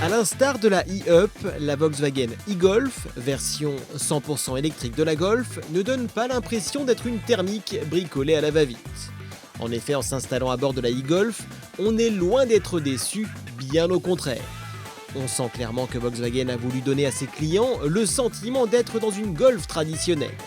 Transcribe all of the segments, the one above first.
A l'instar de la e-Up, la Volkswagen e-Golf, version 100% électrique de la Golf, ne donne pas l'impression d'être une thermique bricolée à la va-vite. En effet, en s'installant à bord de la e-Golf, on est loin d'être déçu, bien au contraire. On sent clairement que Volkswagen a voulu donner à ses clients le sentiment d'être dans une Golf traditionnelle.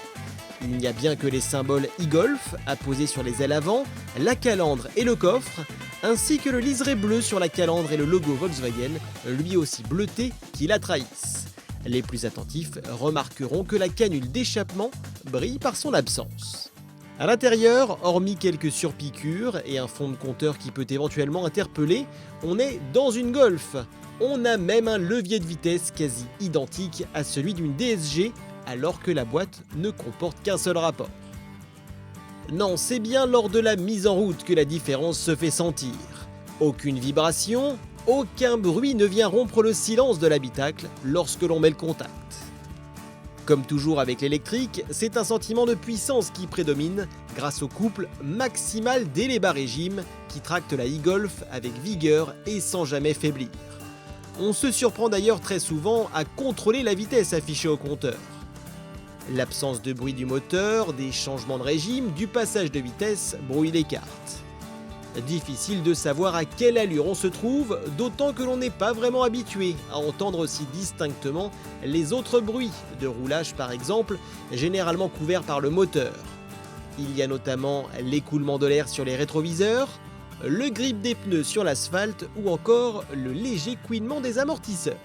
Il n'y a bien que les symboles e-Golf apposés sur les ailes avant, la calandre et le coffre, ainsi que le liseré bleu sur la calandre et le logo Volkswagen, lui aussi bleuté, qui la trahissent. Les plus attentifs remarqueront que la canule d'échappement brille par son absence. À l'intérieur, hormis quelques surpiqûres et un fond de compteur qui peut éventuellement interpeller, on est dans une Golf. On a même un levier de vitesse quasi identique à celui d'une DSG, alors que la boîte ne comporte qu'un seul rapport. Non, c'est bien lors de la mise en route que la différence se fait sentir. Aucune vibration, aucun bruit ne vient rompre le silence de l'habitacle lorsque l'on met le contact. Comme toujours avec l'électrique, c'est un sentiment de puissance qui prédomine grâce au couple maximal dès les bas régimes qui tracte la e-Golf avec vigueur et sans jamais faiblir. On se surprend d'ailleurs très souvent à contrôler la vitesse affichée au compteur. L'absence de bruit du moteur, des changements de régime, du passage de vitesse brouille les cartes. Difficile de savoir à quelle allure on se trouve, d'autant que l'on n'est pas vraiment habitué à entendre aussi distinctement les autres bruits de roulage par exemple, généralement couverts par le moteur. Il y a notamment l'écoulement de l'air sur les rétroviseurs, le grip des pneus sur l'asphalte ou encore le léger couinement des amortisseurs.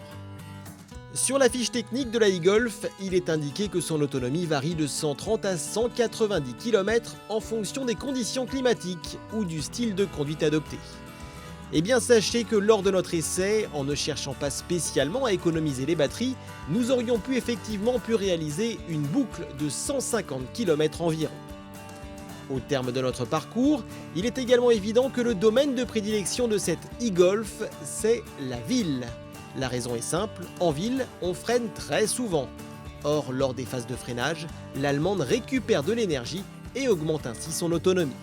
Sur la fiche technique de la e-Golf, il est indiqué que son autonomie varie de 130 à 190 km en fonction des conditions climatiques ou du style de conduite adopté. Eh bien sachez que lors de notre essai, en ne cherchant pas spécialement à économiser les batteries, nous aurions effectivement pu réaliser une boucle de 150 km environ. Au terme de notre parcours, il est également évident que le domaine de prédilection de cette e-Golf, c'est la ville. La raison est simple, en ville, on freine très souvent. Or, lors des phases de freinage, l'Allemande récupère de l'énergie et augmente ainsi son autonomie.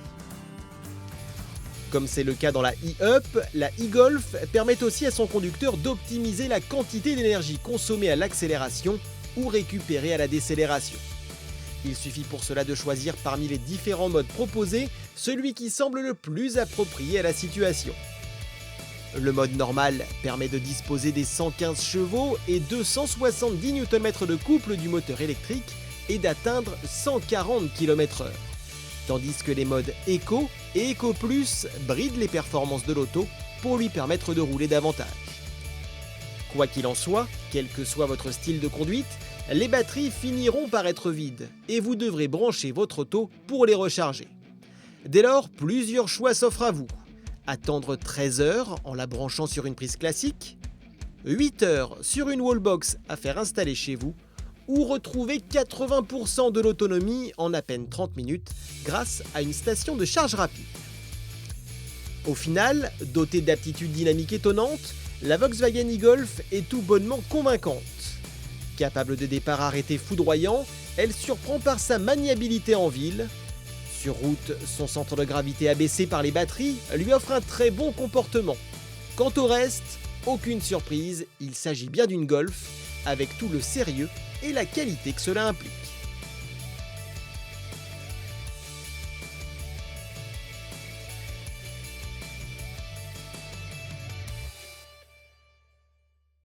Comme c'est le cas dans la e-Up, la e-Golf permet aussi à son conducteur d'optimiser la quantité d'énergie consommée à l'accélération ou récupérée à la décélération. Il suffit pour cela de choisir parmi les différents modes proposés celui qui semble le plus approprié à la situation. Le mode normal permet de disposer des 115 chevaux et 270 Nm de couple du moteur électrique et d'atteindre 140 km/h. Tandis que les modes Eco et Eco Plus brident les performances de l'auto pour lui permettre de rouler davantage. Quoi qu'il en soit, quel que soit votre style de conduite, les batteries finiront par être vides et vous devrez brancher votre auto pour les recharger. Dès lors, plusieurs choix s'offrent à vous. Attendre 13 heures en la branchant sur une prise classique, 8 heures sur une wallbox à faire installer chez vous, ou retrouver 80% de l'autonomie en à peine 30 minutes grâce à une station de charge rapide. Au final, dotée d'aptitudes dynamiques étonnantes, la Volkswagen e-Golf est tout bonnement convaincante. Capable de départs arrêtés foudroyants, elle surprend par sa maniabilité en ville. Sur route, son centre de gravité abaissé par les batteries lui offre un très bon comportement. Quant au reste, aucune surprise, il s'agit bien d'une Golf, avec tout le sérieux et la qualité que cela implique.